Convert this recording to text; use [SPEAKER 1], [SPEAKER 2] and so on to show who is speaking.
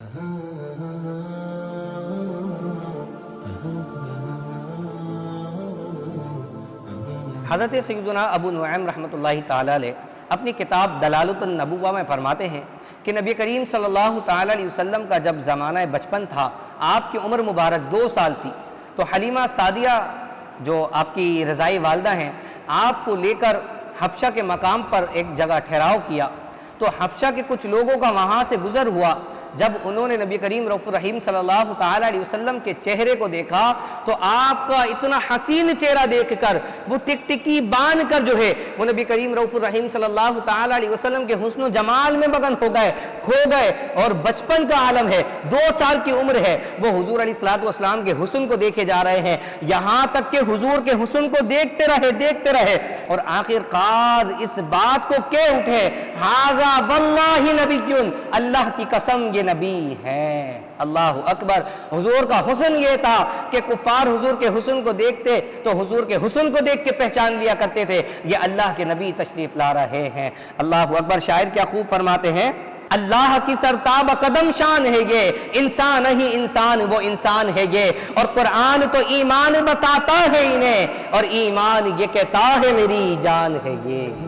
[SPEAKER 1] حضرت سیدنا ابو نعیم رحمۃ اللہ تعالیٰ علیہ اپنی کتاب دلالۃ النبوہ میں فرماتے ہیں کہ نبی کریم صلی اللہ تعالیٰ علیہ وسلم کا جب زمانہ بچپن تھا، آپ کی عمر مبارک 2 سال تھی، تو حلیمہ سعدیہ جو آپ کی رضائی والدہ ہیں، آپ کو لے کر حبشہ کے مقام پر ایک جگہ ٹھہراؤ کیا۔ تو حبشہ کے کچھ لوگوں کا وہاں سے گزر ہوا، جب انہوں نے نبی کریم رؤوف الرحیم صلی اللہ تعالیٰ علیہ وسلم کے چہرے کو دیکھا تو آپ کا اتنا حسین چہرہ دیکھ کر وہ ٹکٹکی باندھ کر جو ہے وہ نبی کریم رؤوف الرحیم صلی اللہ تعالیٰ علیہ وسلم کے حسن و جمال میں مگن ہو گئے، کھو گئے، اور بچپن کا عالم ہے، 2 سال کی عمر ہے، وہ حضور علیہ السلام کے حسن کو دیکھے جا رہے ہیں، یہاں تک کہ حضور کے حسن کو دیکھتے رہے اور آخر کار اس بات کو کہہ اٹھے، ھذا واللہ نبی، اللہ کی قسم یہ نبی ہے۔ اللہ اکبر۔ حضور کا حسن یہ تھا کہ کفار حضور کے حسن کو دیکھتے تو حضور کے حسن کو دیکھ کے پہچان لیا کرتے تھے، یہ اللہ کے نبی تشریف لا رہے ہیں۔ اللہ اکبر۔ شاعر کیا خوب فرماتے ہیں، اللہ کی سرتاب قدم شان ہے یہ، انسان ہی انسان وہ انسان ہے یہ، اور قرآن تو ایمان بتاتا ہے انہیں، اور ایمان یہ کہتا ہے میری جان ہے یہ۔